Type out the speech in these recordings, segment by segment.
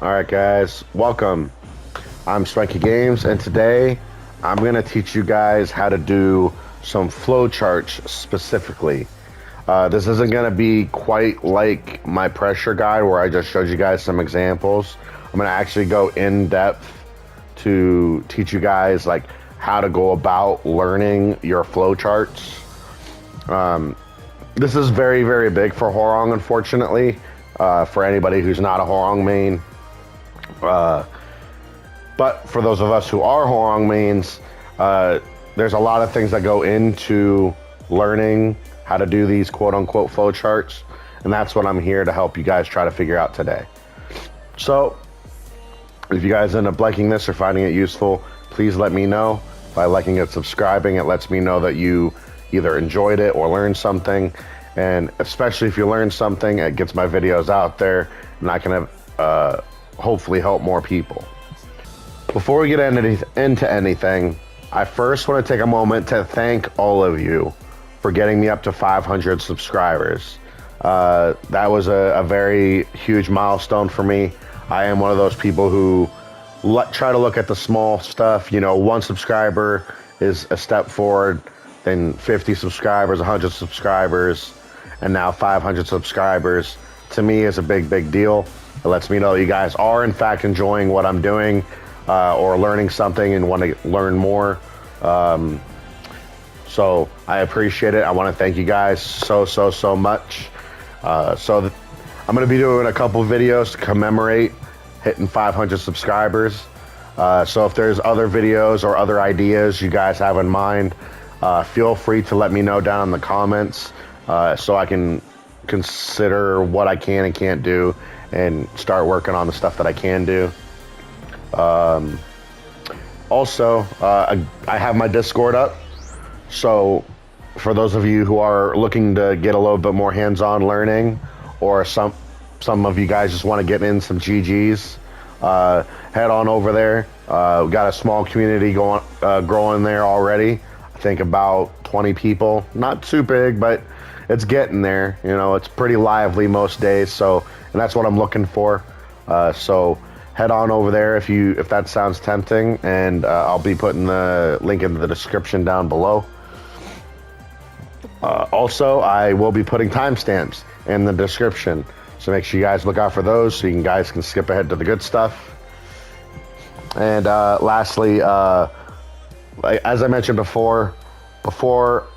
Alright guys, welcome. I'm Swanky Games, and today I'm going to teach you guys how to do some flowcharts specifically. This isn't going to be quite like my pressure guide where I just showed you guys some examples. I'm going to actually go in depth to teach you guys like how to go about learning your flowcharts. This is very, very big for Hwoarang, unfortunately, for anybody who's not a Hwoarang main. But for those of us who are Hwoarang mains, there's a lot of things that go into learning how to do these quote-unquote flowcharts, and that's what I'm here to help you guys try to figure out today. So, if you guys end up liking this or finding it useful, please let me know. By liking and subscribing, it lets me know that you either enjoyed it or learned something, and especially if you learned something, it gets my videos out there, and I can hopefully help more people. Before we get into anything, I first want to take a moment to thank all of you for getting me up to 500 subscribers. That was a very huge milestone for me. I am one of those people who try to look at the small stuff. You know, 1 subscriber is a step forward, then 50 subscribers, 100 subscribers, and now 500 subscribers. To me is a big, big deal. It lets me know you guys are in fact enjoying what I'm doing, or learning something and want to learn more. So I appreciate it. I want to thank you guys so much. I'm going to be doing a couple videos to commemorate hitting 500 subscribers. So if there's other videos or other ideas you guys have in mind, feel free to let me know down in the comments, so I can consider what I can and can't do and start working on the stuff that I can do. Also, I have my Discord up, so for those of you who are looking to get a little bit more hands-on learning, or some of you guys just want to get in some GGs, head on over there. We got a small community growing there already. I think about 20 people, not too big, but it's getting there. You know, it's pretty lively most days, and that's what I'm looking for. So head on over there if that sounds tempting, and I'll be putting the link in the description down below. Also, I will be putting timestamps in the description, so make sure you guys look out for those so you guys can skip ahead to the good stuff. And lastly, as I mentioned before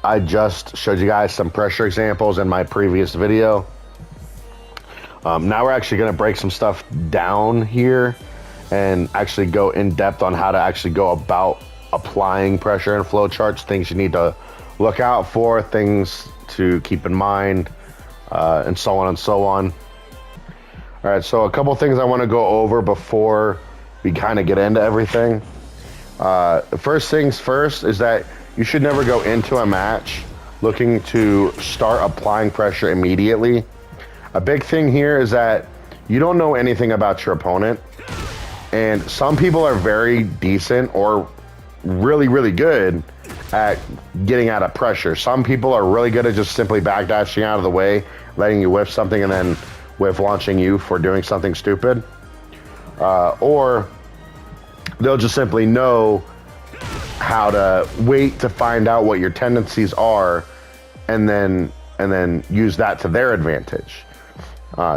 I just showed you guys some pressure examples in my previous video. Now we're actually going to break some stuff down here and actually go in depth on how to actually go about applying pressure in flowcharts, things you need to look out for, things to keep in mind, and so on and so on. All right, so a couple things I want to go over before we kind of get into everything. First things first is that you should never go into a match looking to start applying pressure immediately. A big thing here is that you don't know anything about your opponent, and some people are very decent or really, really good at getting out of pressure. Some people are really good at just simply backdashing out of the way, letting you whiff something, and then whiff launching you for doing something stupid. Or they'll just simply know how to wait to find out what your tendencies are, and then use that to their advantage.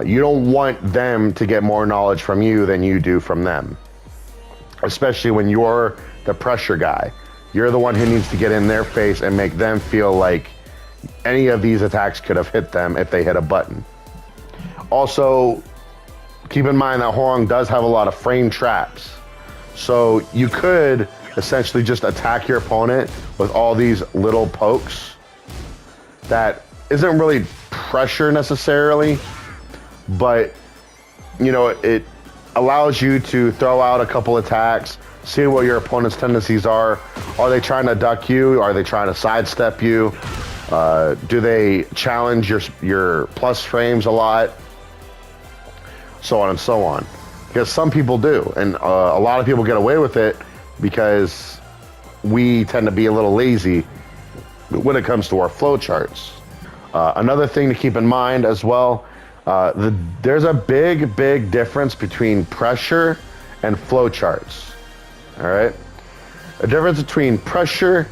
You don't want them to get more knowledge from you than you do from them, especially when you're the pressure guy. You're the one who needs to get in their face and make them feel like any of these attacks could have hit them if they hit a button. Also, keep in mind that Hwoarang does have a lot of frame traps, so you could essentially just attack your opponent with all these little pokes that isn't really pressure necessarily, but you know, it allows you to throw out a couple attacks, see what your opponent's tendencies are. Are they trying to duck you? Are they trying to sidestep you? Do they challenge your plus frames a lot? So on and so on. Because some people do, and a lot of people get away with it because we tend to be a little lazy when it comes to our flowcharts. Another thing to keep in mind as well, There's a big difference between pressure and flow charts. All right? A difference between pressure,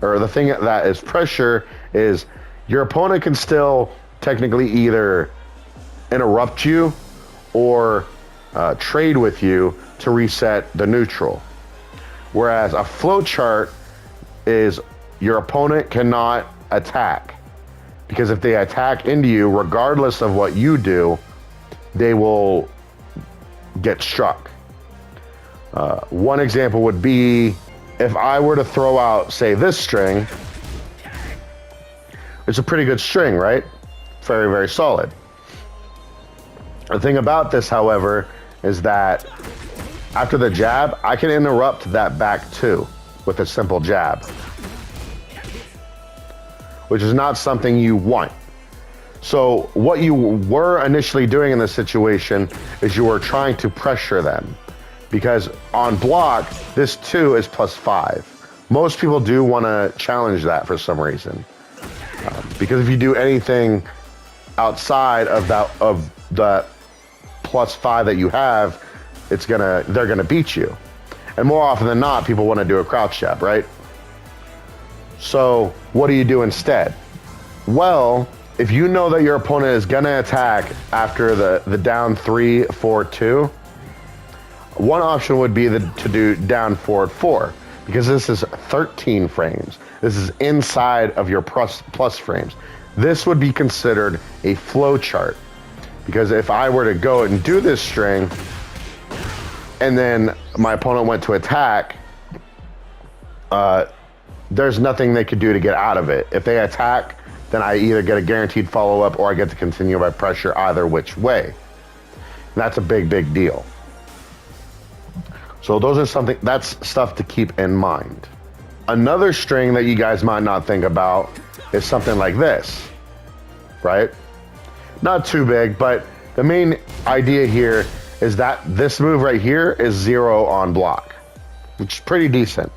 or the thing that is pressure, is your opponent can still technically either interrupt you or trade with you to reset the neutral. Whereas a flow chart is your opponent cannot attack. Because if they attack into you, regardless of what you do, they will get struck. One example would be if I were to throw out, say, this string. It's a pretty good string, right? Very solid. The thing about this, however, is that after the jab, I can interrupt that back too with a simple jab, which is not something you want. So what you were initially doing in this situation is you were trying to pressure them, because on block, this 2 is +5. Most people do want to challenge that for some reason. Because if you do anything outside of that +5 that you have, they're gonna beat you. And more often than not, people want to do a crouch jab, right? So what do you do instead? Well, if you know that your opponent is gonna attack after the down 3, 4, 2, one option would be to do down forward 4, because this is 13 frames. This is inside of your plus frames. This would be considered a flow chart, because if I were to go and do this string, and then my opponent went to attack, there's nothing they could do to get out of it. If they attack, then I either get a guaranteed follow-up or I get to continue by pressure either which way. And that's a big deal. So that's stuff to keep in mind. Another string that you guys might not think about is something like this, right? Not too big, but the main idea here is that this move right here is 0 on block, which is pretty decent.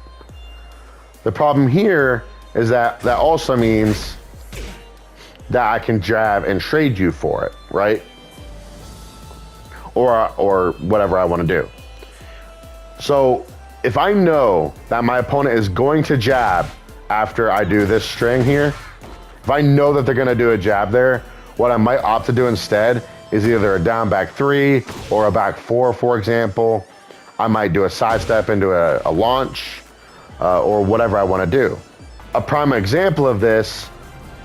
The problem here is that also means that I can jab and trade you for it, right? Or whatever I want to do. So if I know that my opponent is going to jab after I do this string here, if I know that they're going to do a jab there, what I might opt to do instead is either a down back 3 or a back 4, for example. I might do a sidestep into a launch or whatever I want to do. A prime example of this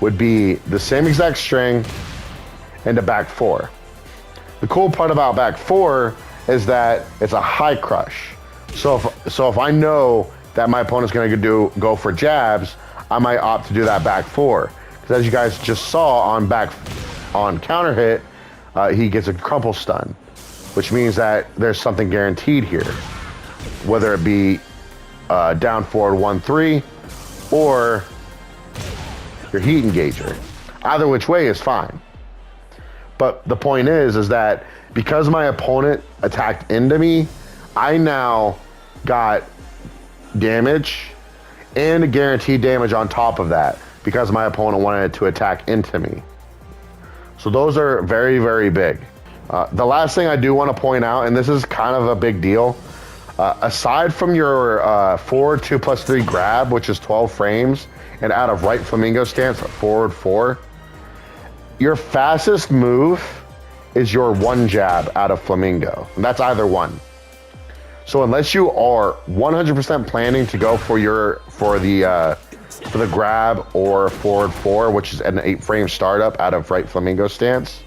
would be the same exact string and a back 4. The cool part about back 4 is that it's a high crush. So if I know that my opponent's going to go for jabs, I might opt to do that back 4. Because as you guys just saw on counter hit, he gets a crumple stun, which means that there's something guaranteed here, whether it be down forward 1-3 or your heat engager. Either which way is fine. But the point is that because my opponent attacked into me, I now got damage and guaranteed damage on top of that because my opponent wanted to attack into me. So those are very big. The last thing I do want to point out, and this is kind of a big deal, aside from your forward 2+3 grab, which is 12 frames, and out of right flamingo stance, forward 4, your fastest move is your 1 jab out of flamingo. And that's either one. So unless you are 100% planning to go for the grab or forward 4, which is an 8-frame startup out of right flamingo stance,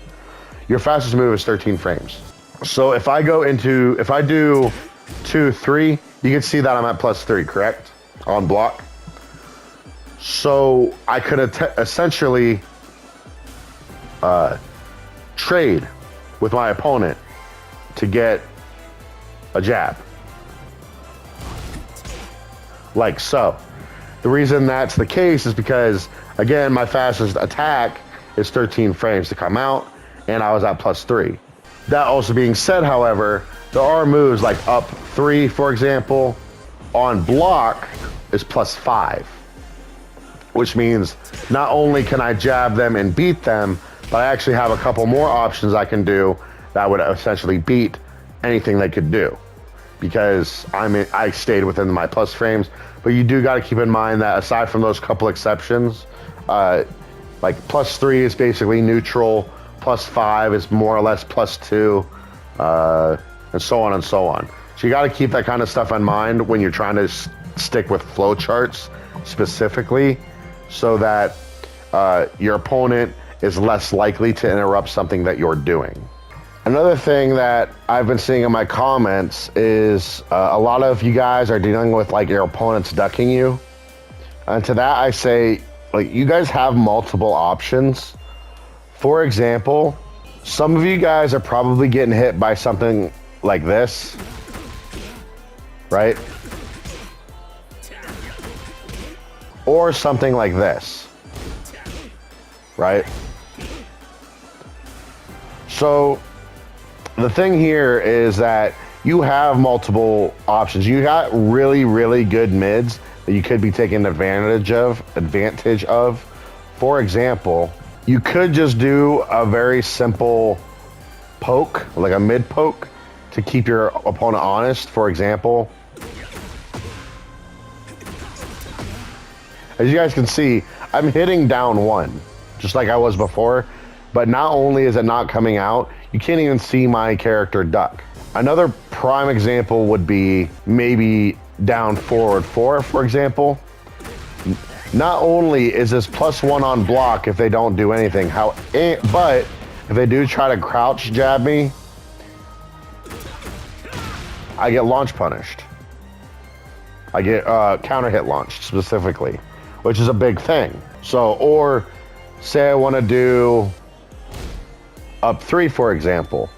your fastest move is 13 frames. So if I do 2, 3, you can see that I'm at +3, correct? On block. So I could essentially trade with my opponent to get a jab. Like so. The reason that's the case is because, again, my fastest attack is 13 frames to come out, and I was at +3. That also being said, however, there are moves like up 3, for example, on block is +5. Which means not only can I jab them and beat them, But I actually have a couple more options I can do that would essentially beat anything they could do, because I stayed within my plus frames. But you do got to keep in mind that aside from those couple exceptions, like +3 is basically neutral, +5 is more or less +2, and so on and so on. So you got to keep that kind of stuff in mind when you're trying to stick with flowcharts specifically, so that your opponent is less likely to interrupt something that you're doing. Another thing that I've been seeing in my comments is a lot of you guys are dealing with like your opponent's ducking you. And to that I say, like, you guys have multiple options. For example, some of you guys are probably getting hit by something like this, right? Or something like this, right? So the thing here is that you have multiple options. You got really, really good mids that you could be taking advantage of. For example, you could just do a very simple poke, like a mid poke, to keep your opponent honest. For example, as you guys can see, I'm hitting down 1, just like I was before. But not only is it not coming out, you can't even see my character duck. Another prime example would be maybe down forward 4, for example. Not only is this +1 on block if they don't do anything, but if they do try to crouch jab me, I get launch punished. I get counter hit launched specifically, which is a big thing. So, or say I want to do up 3, for example.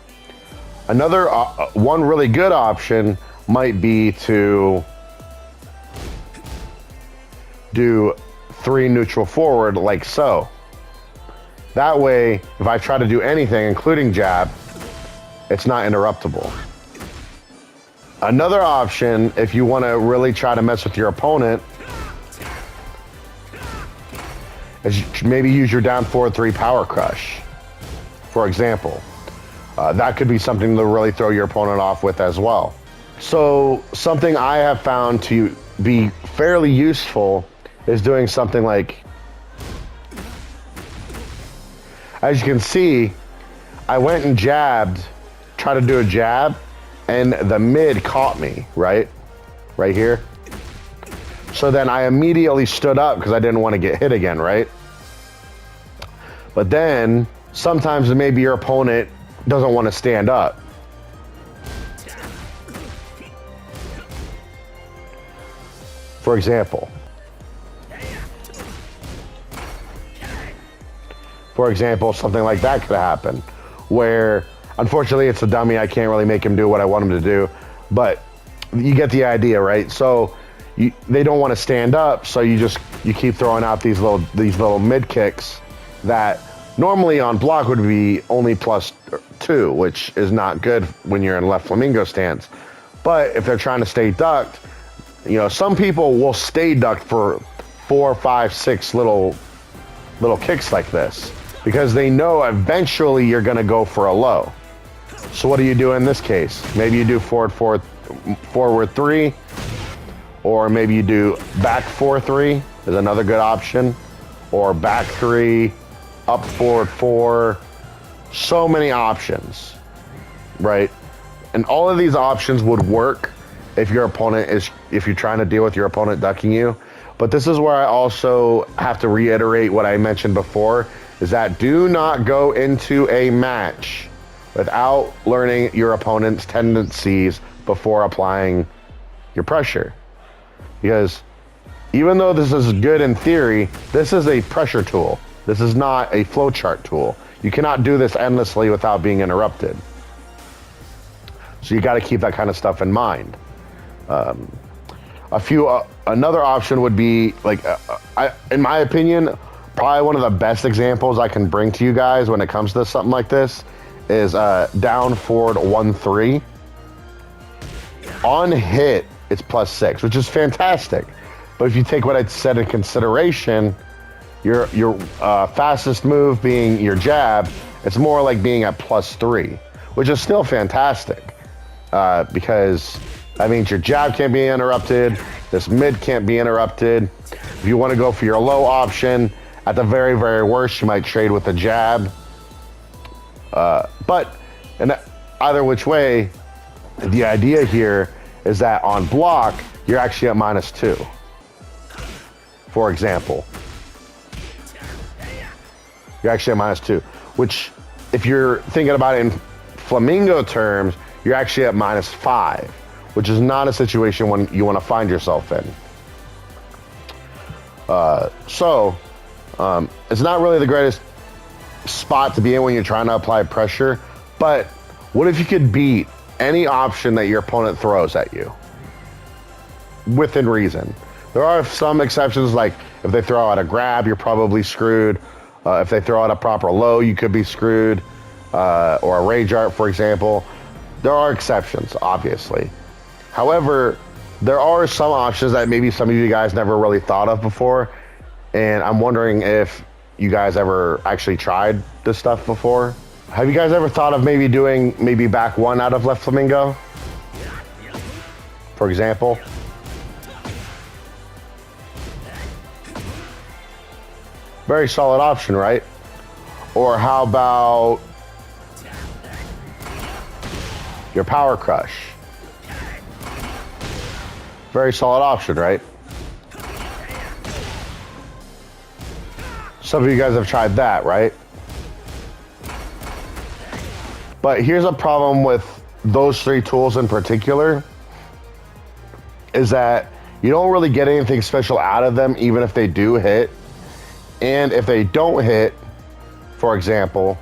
Another one really good option might be to do 3 neutral forward, like so. That way, if I try to do anything, including jab, it's not interruptible. Another option, if you want to really try to mess with your opponent, is maybe use your down forward 3 power crush. For example, that could be something to really throw your opponent off with as well. So something I have found to be fairly useful is doing something like, as you can see, I went and jabbed, tried to do a jab, and the mid caught me, right here. So then I immediately stood up because I didn't want to get hit again, right? But then sometimes maybe your opponent doesn't want to stand up. For example, something like that could happen, where unfortunately it's a dummy. I can't really make him do what I want him to do, but you get the idea, right? So they don't want to stand up, so you keep throwing out these little mid kicks that normally on block would be only +2, which is not good when you're in left flamingo stance. But if they're trying to stay ducked, you know, some people will stay ducked for 4, 5, 6 little kicks like this, because they know eventually you're going to go for a low. So what do you do in this case? Maybe you do forward 3, or maybe you do back 4-3 is another good option, or back 3, up forward 4. So many options, right? And all of these options would work if you're trying to deal with your opponent ducking you. But this is where I also have to reiterate what I mentioned before, is that do not go into a match without learning your opponent's tendencies before applying your pressure. Because even though this is good in theory, this is a pressure tool. This is not a flowchart tool. You cannot do this endlessly without being interrupted. So you got to keep that kind of stuff in mind. Another option would be, like, in my opinion, probably one of the best examples I can bring to you guys when it comes to something like this is down forward 1-3. On hit, it's +6, which is fantastic. But if you take what I said in consideration, your fastest move being your jab, it's more like being at +3, which is still fantastic because that means your jab can't be interrupted, this mid can't be interrupted. If you want to go for your low option, at the very, very worst, you might trade with a jab. But in either which way, the idea here is that on block, you're actually at -2, for example. You're actually at -2, which if you're thinking about it in Flamingo terms, you're actually at -5, which is not a situation when you want to find yourself in. It's not really the greatest spot to be in when you're trying to apply pressure, but what if you could beat any option that your opponent throws at you? Within reason. There are some exceptions, like if they throw out a grab, you're probably screwed. If they throw out a proper low, you could be screwed. Or a rage art, for example. There are exceptions, obviously. However, there are some options that maybe some of you guys never really thought of before. And I'm wondering if you guys ever actually tried this stuff before. Have you guys ever thought of maybe doing back 1 out of left flamingo? For example. Very solid option, right? Or how about your power crush? Very solid option, right? Some of you guys have tried that, right? But here's a problem with those 3 tools in particular, is that you don't really get anything special out of them, even if they do hit. And if they don't hit, for example,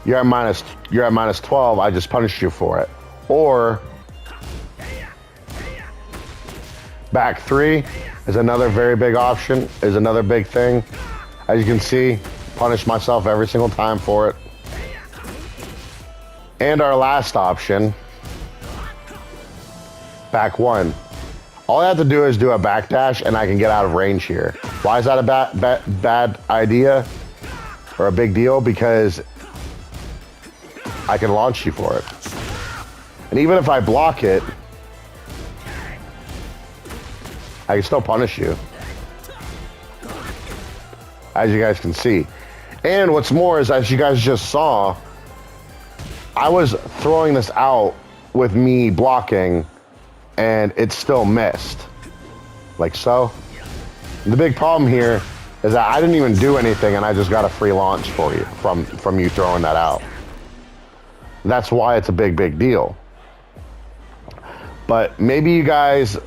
you're at -12, I just punished you for it. Or back 3 is another very big option, is another big thing. As you can see, punish myself every single time for it. And our last option, back 1. All I have to do is do a backdash and I can get out of range here. Why is that a bad idea or a big deal? Because I can launch you for it. And even if I block it, I can still punish you, as you guys can see. And what's more is, as you guys just saw, I was throwing this out with me blocking and it still missed, like so. The big problem here is that I didn't even do anything and I just got a free launch for you from you throwing that out. That's why it's a big deal. But maybe you guys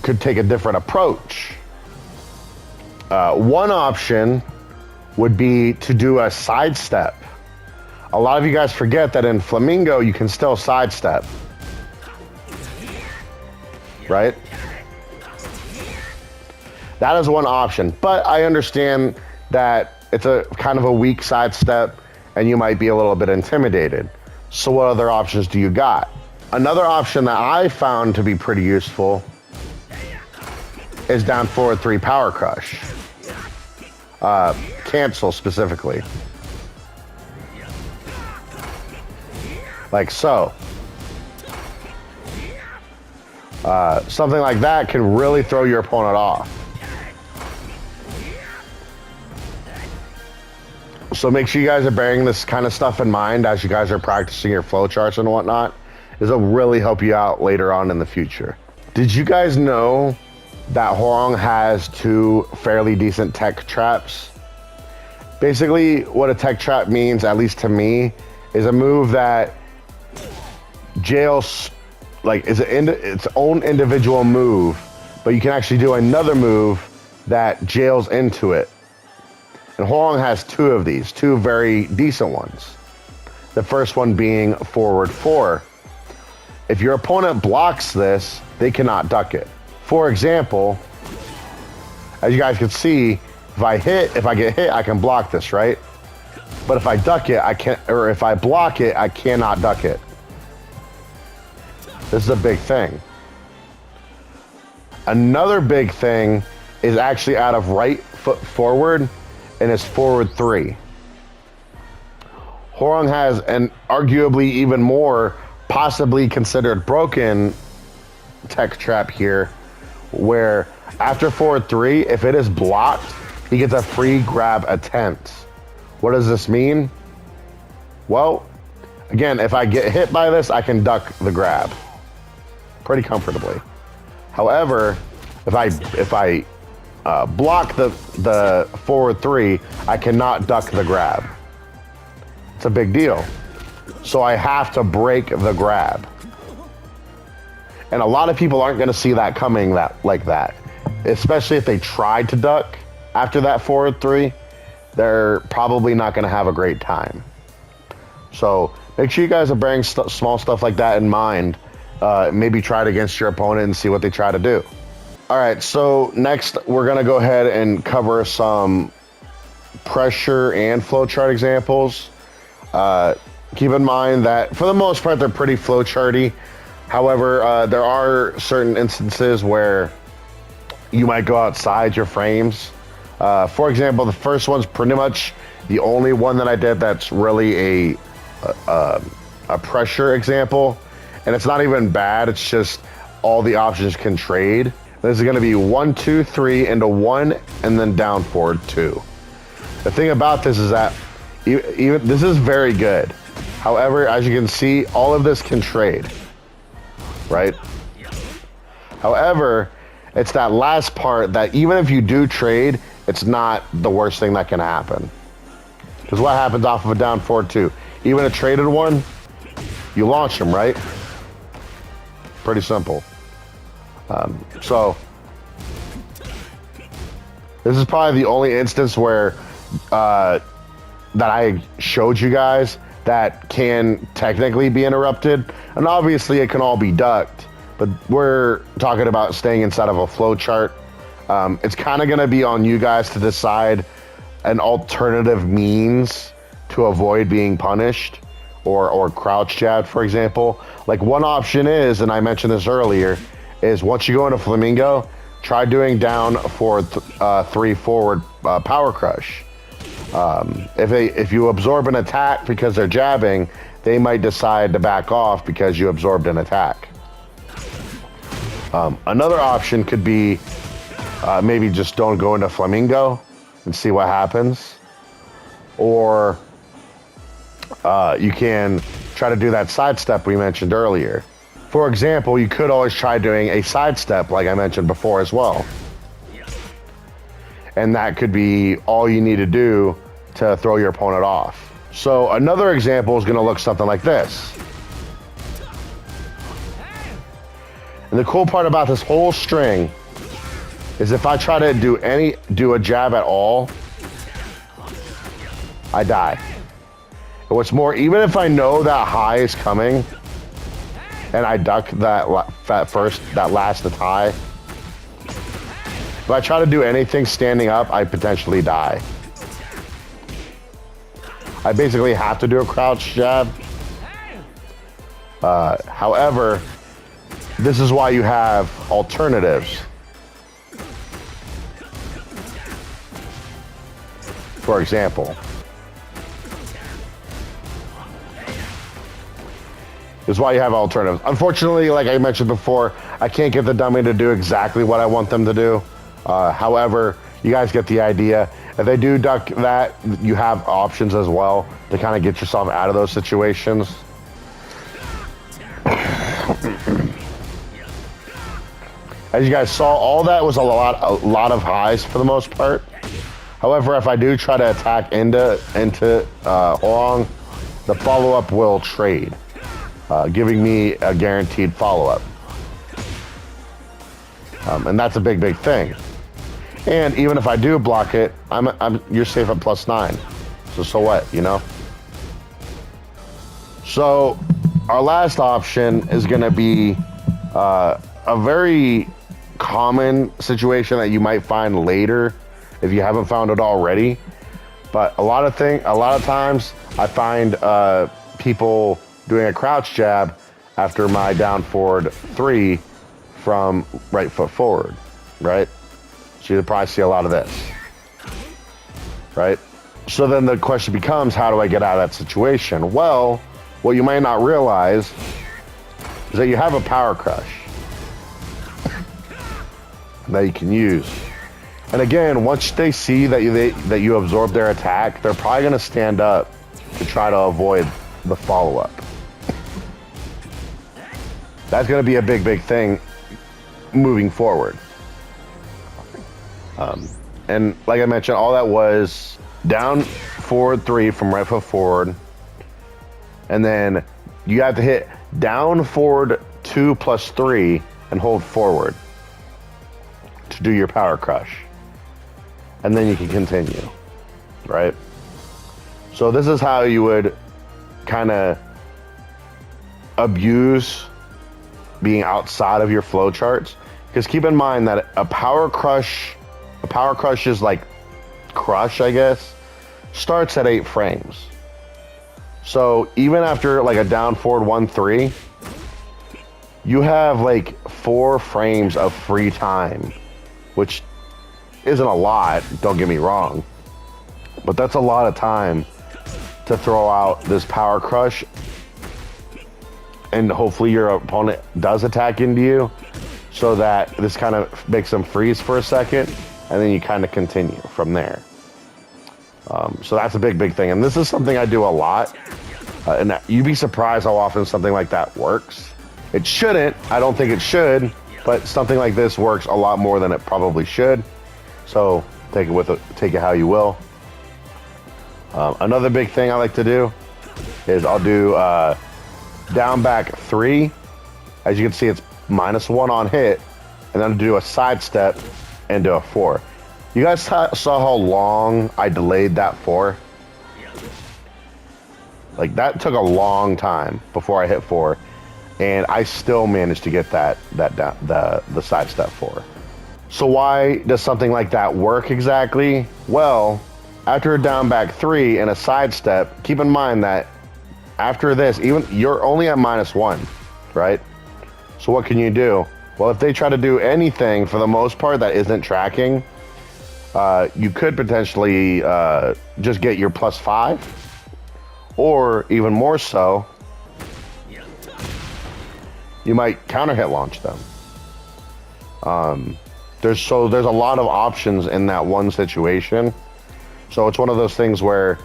could take a different approach. One option would be to do a sidestep. A lot of you guys forget that in Flamingo, you can still sidestep, right? That is one option, but I understand that it's a kind of a weak sidestep and you might be a little bit intimidated. So what other options do you got? Another option that I found to be pretty useful is down forward 3 power crush. Cancel specifically. Like so. Something like that can really throw your opponent off. So make sure you guys are bearing this kind of stuff in mind as you guys are practicing your flowcharts and whatnot. This will really help you out later on in the future. Did you guys know that Hwoarang has 2 fairly decent tech traps? Basically, what a tech trap means, at least to me, is a move that jails, like, is its own individual move, but you can actually do another move that jails into it. And Hwoarang has 2 of these, 2 very decent ones. The first one being forward 4. If your opponent blocks this, they cannot duck it. For example, as you guys can see, if I get hit, I can block this, right? But if I duck it, I can't, or if I block it, I cannot duck it. This is a big thing. Another big thing is actually out of right foot forward, and it's forward 3. Hwoarang has an arguably even more possibly considered broken tech trap here, where after forward 3, if it is blocked, he gets a free grab attempt. What does this mean? Well, again, if I get hit by this, I can duck the grab pretty comfortably. However, if I block the forward 3, I cannot duck the grab. It's a big deal. So I have to break the grab. And a lot of people aren't going to see that coming like that. Especially if they tried to duck after that forward 3, they're probably not going to have a great time. So make sure you guys are bearing small stuff like that in mind. Maybe try it against your opponent and see what they try to do. All right, so next we're going to go ahead and cover some pressure and flowchart examples. Keep in mind that for the most part, they're pretty flowcharty. However, there are certain instances where you might go outside your frames. For example, the first one's pretty much the only one that I did that's really a pressure example. And it's not even bad. It's just all the options can trade. This is going to be 1, 2, 3 into 1 and then down forward 2. The thing about this is that even this is very good. However, as you can see, all of this can trade, right? However, it's that last part that even if you do trade, it's not the worst thing that can happen. Because what happens off of a down forward 2? Even a traded one, you launch them, right? Pretty simple. So this is probably the only instance where that I showed you guys that can technically be interrupted, and obviously it can all be ducked, but we're talking about staying inside of a flow chart. It's kind of going to be on you guys to decide an alternative means to avoid being punished or crouch jab, for example. Like one option is, and I mentioned this earlier, is once you go into flamingo, try doing down forward 3 forward power crush. If you absorb an attack because they're jabbing, they might decide to back off because you absorbed an attack. Another option could be maybe just don't go into flamingo and see what happens. Or you can try to do that sidestep we mentioned earlier. For example, you could always try doing a sidestep like I mentioned before as well. And that could be all you need to do to throw your opponent off. So another example is going to look something like this. And the cool part about this whole string is if I try to do a jab at all, I die. And what's more, even if I know that high is coming and I duck that last high, if I try to do anything standing up, I potentially die. I basically have to do a crouch jab. However, this is why you have alternatives. For example, this is why you have alternatives. Unfortunately, like I mentioned before, I can't get the dummy to do exactly what I want them to do. However, you guys get the idea. If they do duck that, you have options as well to kind of get yourself out of those situations. As you guys saw, all that was a lot of highs for the most part. However, if I do try to attack into Hwoarang, the follow-up will trade, giving me a guaranteed follow-up. And that's a big thing. And even if I do block it, you're safe at +9. So what, you know? So our last option is going to be a very common situation that you might find later if you haven't found it already. But a lot of times I find people doing a crouch jab after my down forward 3 from right foot forward, right? So you'll probably see a lot of this, right? So then the question becomes, how do I get out of that situation? Well, what you might not realize is that you have a power crush that you can use. And again, once they see that you absorb their attack, they're probably going to stand up to try to avoid the follow-up. That's going to be a big thing moving forward. And like I mentioned, all that was down forward 3 from right foot forward. And then you have to hit down forward 2 plus 3 and hold forward to do your power crush. And then you can continue, right? So this is how you would kind of abuse being outside of your flow charts. Because keep in mind that a power crush is like crush, I guess, starts at 8 frames. So even after like a down forward 1-3, you have like 4 frames of free time, which isn't a lot, don't get me wrong, but that's a lot of time to throw out this power crush, and hopefully your opponent does attack into you, so that this kind of makes them freeze for a second, and then you kind of continue from there. So that's a big thing, and this is something I do a lot, and you'd be surprised how often something like that works. It shouldn't, I don't think it should, but something like this works a lot more than it probably should. So take it how you will. Another big thing I like to do is I'll do down back 3. As you can see, it's -1 on hit, and then I'll do a sidestep and do a 4. You guys saw how long I delayed that 4? Like, that took a long time before I hit 4, and I still managed to get the sidestep 4. So why does something like that work exactly? Well, after a down back 3 and a sidestep, keep in mind that after this, even you're only at -1, right? So what can you do? Well, if they try to do anything, for the most part, that isn't tracking, you could potentially just get your +5, or even more so, you might counter hit launch them. There's a lot of options in that one situation. So it's one of those things where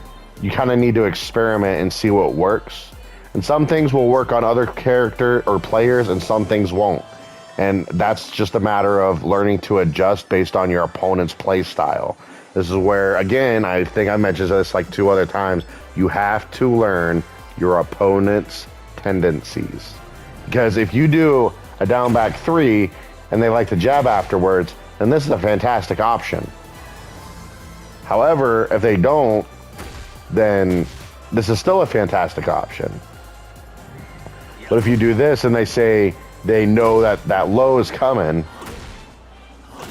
you kind of need to experiment and see what works. And some things will work on other character or players, and some things won't. And that's just a matter of learning to adjust based on your opponent's play style. This is where, again, I think I mentioned this like 2 other times, you have to learn your opponent's tendencies. Because if you do a down back 3 and they like to jab afterwards, then this is a fantastic option. However, if they don't, then this is still a fantastic option. But if you do this and they say they know that low is coming,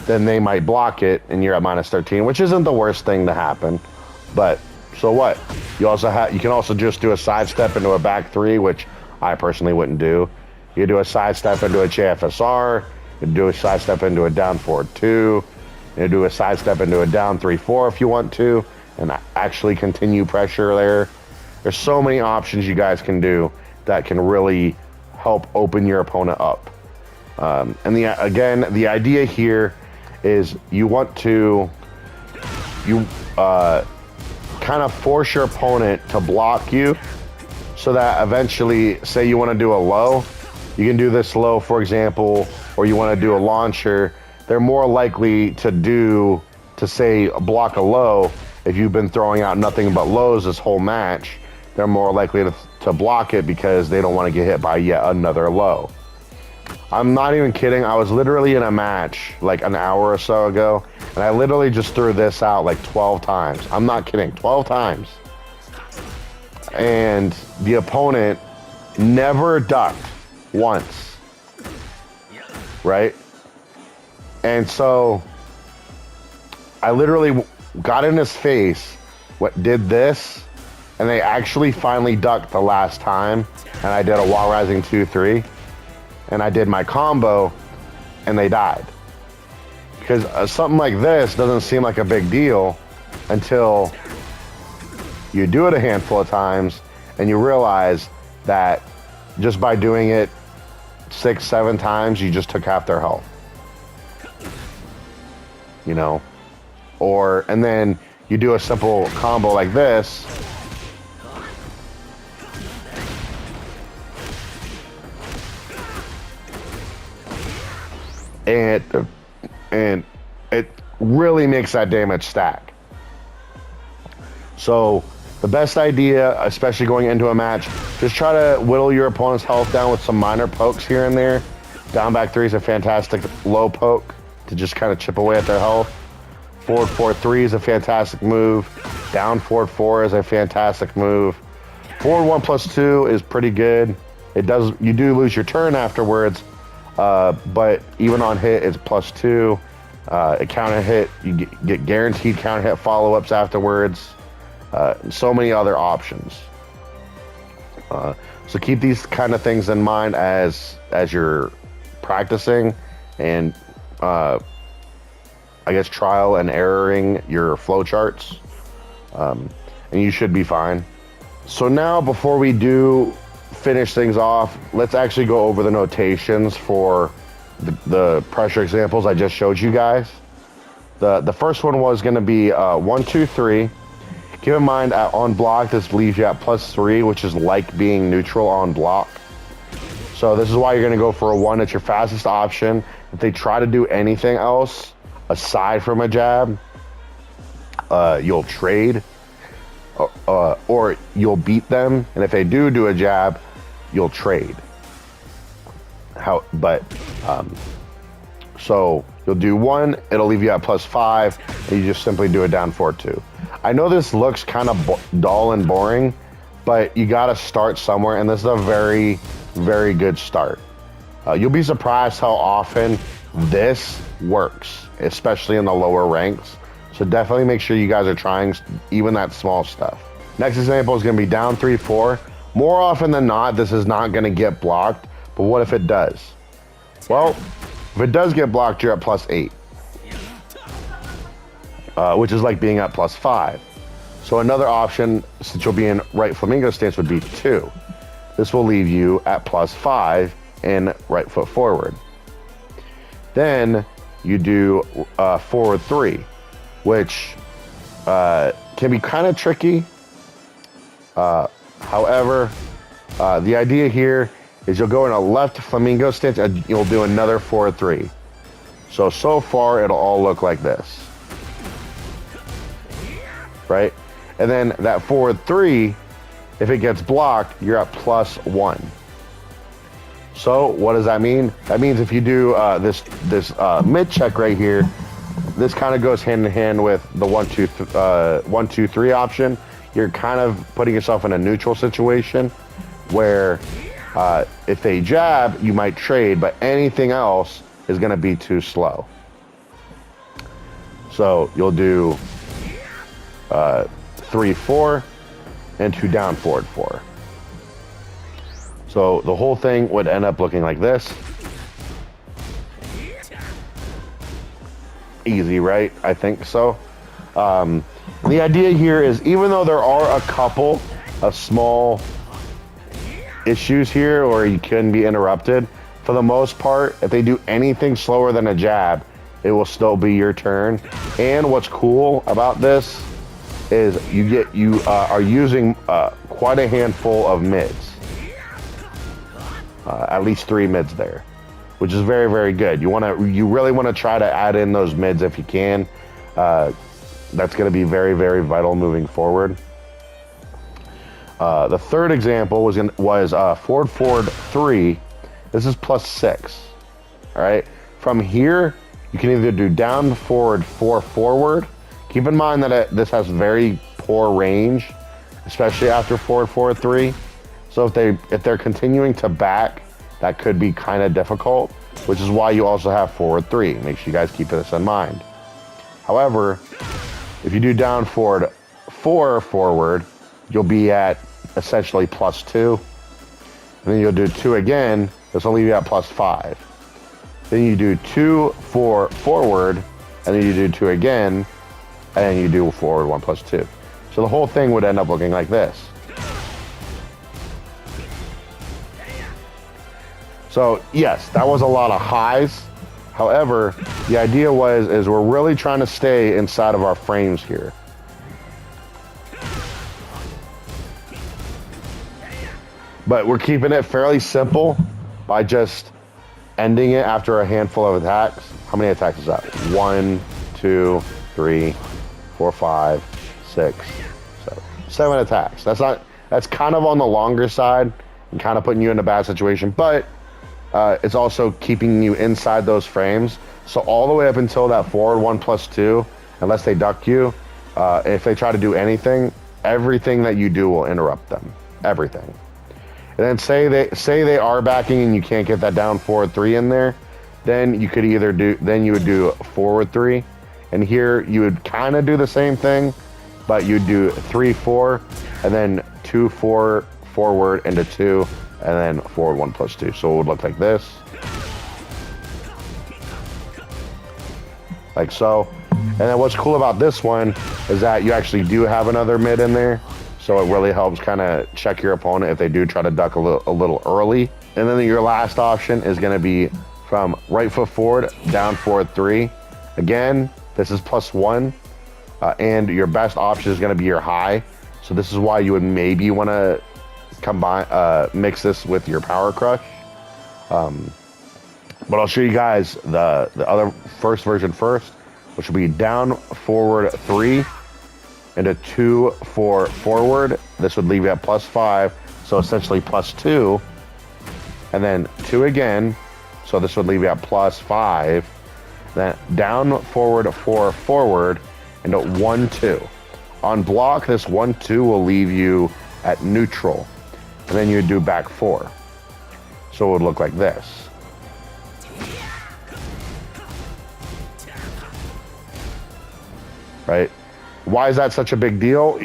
then they might block it and you're at -13, which isn't the worst thing to happen. But so what? You can also just do a sidestep into a back 3, which I personally wouldn't do. You do a sidestep into a JFSR, you do a sidestep into a down forward 2, you do a sidestep into a down 3-4 if you want to, and actually continue pressure there. There's so many options you guys can do that can really help open your opponent up. And the idea here is you want to kind of force your opponent to block you, so that eventually, say you want to do a low, you can do this low, for example, or you want to do a launcher. They're more likely to say block a low. If you've been throwing out nothing but lows this whole match, they're more likely to block it because they don't want to get hit by yet another low. I'm not even kidding. I was literally in a match like an hour or so ago, and I literally just threw this out like 12 times. I'm not kidding, 12 times. And the opponent never ducked once, right? And so I literally got in his face, did this, and they actually finally ducked the last time, and I did a wall rising 2-3, and I did my combo, and they died. Because something like this doesn't seem like a big deal until you do it a handful of times and you realize that just by doing it 6, 7 times, you just took half their health. You know? And then you do a simple combo like this. And it really makes that damage stack. So the best idea, especially going into a match, just try to whittle your opponent's health down with some minor pokes here and there. Down back 3 is a fantastic low poke to just kind of chip away at their health. Forward 4-3 is a fantastic move. Down forward 4 is a fantastic move. Forward 1+2 is pretty good. You do lose your turn afterwards, but even on hit, it's +2. It counter hit, you get guaranteed counter hit follow-ups afterwards. So many other options. So keep these kind of things in mind as you're practicing and I guess trial and erroring your flowcharts, and you should be fine. So now, before we do finish things off, let's actually go over the notations for the pressure examples I just showed you guys. The first one was going to be 1, 2, 3. Keep in mind, on block, this leaves you at +3, which is like being neutral on block. So this is why you're going to go for a 1. It's your fastest option. If they try to do anything else aside from a jab, you'll trade, or you'll beat them. And if they do a jab, you'll trade. So you'll do 1, it'll leave you at +5, and you just simply do a down 4-2. I know this looks kind of dull and boring, but you got to start somewhere, and this is a very, very good start. You'll be surprised how often this works, especially in the lower ranks. So definitely make sure you guys are trying even that small stuff. Next example is going to be down 3-4. More often than not, this is not going to get blocked, but what if it does? Well, if it does get blocked, you're at +8, which is like being at +5. So another option, since you'll be in right flamingo stance, would be 2. This will leave you at +5 in right foot forward. Then you do forward 3, which can be kind of tricky. However, the idea here is you'll go in a left flamingo stance and you'll do another forward 3. So far it'll all look like this, right? And then that forward 3, if it gets blocked, you're at +1. So what does that mean? That means if you do this mid check right here, this kind of goes hand in hand with the 1, 2, 3 option. You're kind of putting yourself in a neutral situation where if they jab, you might trade, but anything else is going to be too slow. So you'll do 3, 4, and 2 down forward 4. So the whole thing would end up looking like this. Easy, right? I think so. The idea here is, even though there are a couple of small issues here, or you can be interrupted, for the most part, if they do anything slower than a jab, it will still be your turn. And what's cool about this is you are using quite a handful of mids. At least 3 mids there, which is very, very good. You really want to try to add in those mids if you can. That's going to be very, very vital moving forward. The third example was forward 3. This is +6. All right. From here, you can either do down forward 4 forward. Keep in mind that this has very poor range, especially after forward 3. So if they're continuing to back, that could be kind of difficult, which is why you also have forward 3. Make sure you guys keep this in mind. However, if you do down forward 4 forward, you'll be at essentially +2. And then you'll do 2 again. This will leave you at +5. then you do 2, 4 forward, and then you do 2 again, and then you do forward 1 plus 2. So the whole thing would end up looking like this. So yes, that was a lot of highs. However, the idea is we're really trying to stay inside of our frames here. But we're keeping it fairly simple by just ending it after a handful of attacks. How many attacks is that? 1, 2, 3, 4, 5, 6, 7. 7 attacks. That's kind of on the longer side and kind of putting you in a bad situation, but it's also keeping you inside those frames. So all the way up until that forward 1 plus 2, unless they duck you, if they try to do anything, everything that you do will interrupt them. Everything. And then say they are backing and you can't get that down forward 3 in there, then you could either you would do forward 3, and here you would kind of do the same thing, but you'd do 3, 4, and then 2, 4 forward into 2, and then forward 1 plus 2. So it would look like this. Like so. And then what's cool about this one is that you actually do have another mid in there. So it really helps kind of check your opponent if they do try to duck a little early. And then your last option is going to be from right foot forward, down forward 3. Again, this is +1. And your best option is going to be your high. So this is why you would maybe want to combine, mix this with your power crush. But I'll show you guys the other first version first, which will be down forward 3 into 2, 4 forward. This would leave you at +5, so essentially +2, and then 2 again, so this would leave you at +5. Then down forward 4 forward into 1, 2. On block, this 1, 2 will leave you at neutral. And then you would do back 4. So it would look like this. Right? Why is that such a big deal?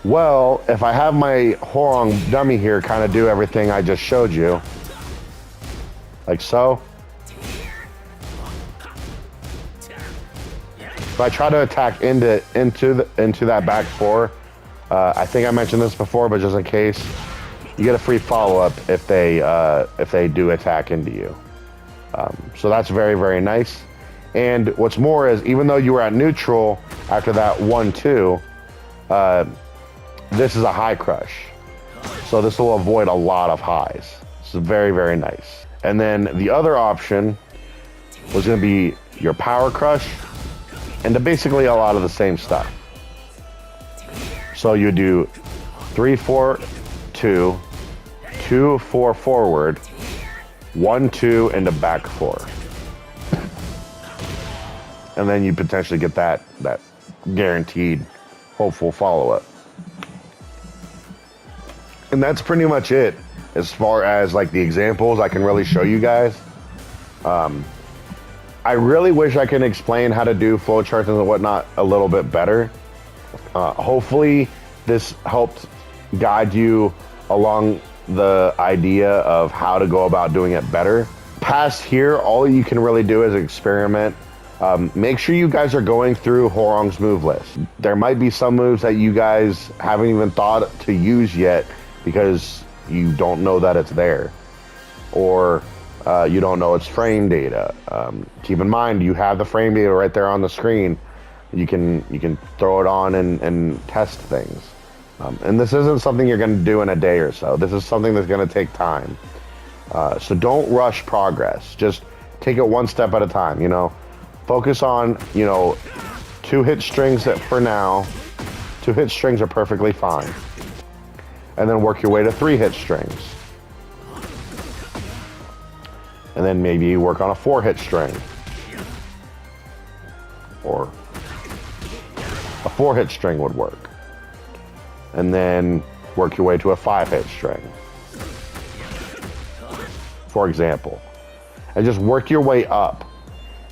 Well, if I have my Hwoarang dummy here kind of do everything I just showed you, like so. If I try to attack into that back 4, I think I mentioned this before, but just in case, you get a free follow-up if they do attack into you. So that's very, very nice. And what's more is, even though you were at neutral after that 1, 2, this is a high crush. So this will avoid a lot of highs. This is very, very nice. And then the other option was going to be your power crush, and basically a lot of the same stuff. So you do 3, 4, 2, 2, 4 forward, 1, 2 into back 4. And then you potentially get that guaranteed hopeful follow-up. And that's pretty much it as far as like the examples I can really show you guys. I really wish I could explain how to do flowcharts and whatnot a little bit better. Hopefully this helped guide you along the idea of how to go about doing it better. Past here, all you can really do is experiment. Make sure you guys are going through Hwoarang's move list. There might be some moves that you guys haven't even thought to use yet because you don't know that it's there, or you don't know its frame data. Keep in mind, you have the frame data right there on the screen. You can throw it on and test things. And this isn't something you're going to do in a day or so. This is something that's going to take time. So don't rush progress. Just take it one step at a time, you know. Focus on, 2 hit strings for now. 2 hit strings are perfectly fine. And then work your way to 3 hit strings. And then maybe work on a 4 hit string. Or a 4 hit string would work. And then work your way to a 5 hit string, for example. And just work your way up.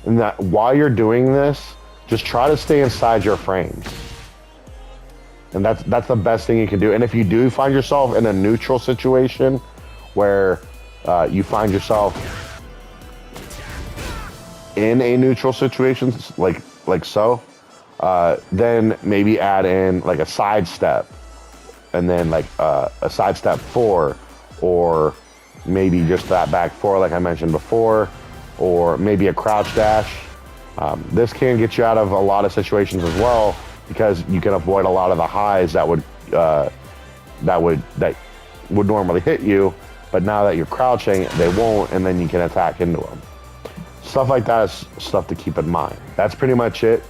And that while you're doing this, just try to stay inside your frames. And that's the best thing you can do. And if you do find yourself in a neutral situation where you find yourself in a neutral situation, like so, then maybe add in like a sidestep, and then like a sidestep 4, or maybe just that back 4 like I mentioned before, or maybe a crouch dash. This can get you out of a lot of situations as well, because you can avoid a lot of the highs that would normally hit you, but now that you're crouching, they won't, and then you can attack into them. Stuff like that is stuff to keep in mind. That's pretty much it.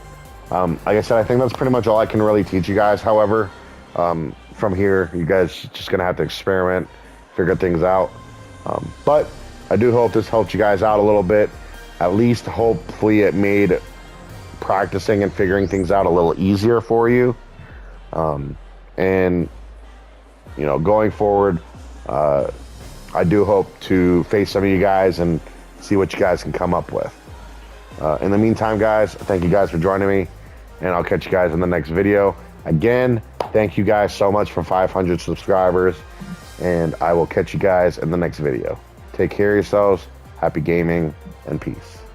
Like I said, I think that's pretty much all I can really teach you guys. However, from here, you guys just gonna have to experiment, figure things out. But I do hope this helped you guys out a little bit. At least hopefully it made practicing and figuring things out a little easier for you. And you know, going forward, I do hope to face some of you guys and see what you guys can come up with. In the meantime, guys, thank you guys for joining me, and I'll catch you guys in the next video. Again, thank you guys so much for 500 subscribers, and I will catch you guys in the next video. Take care of yourselves, happy gaming, and peace.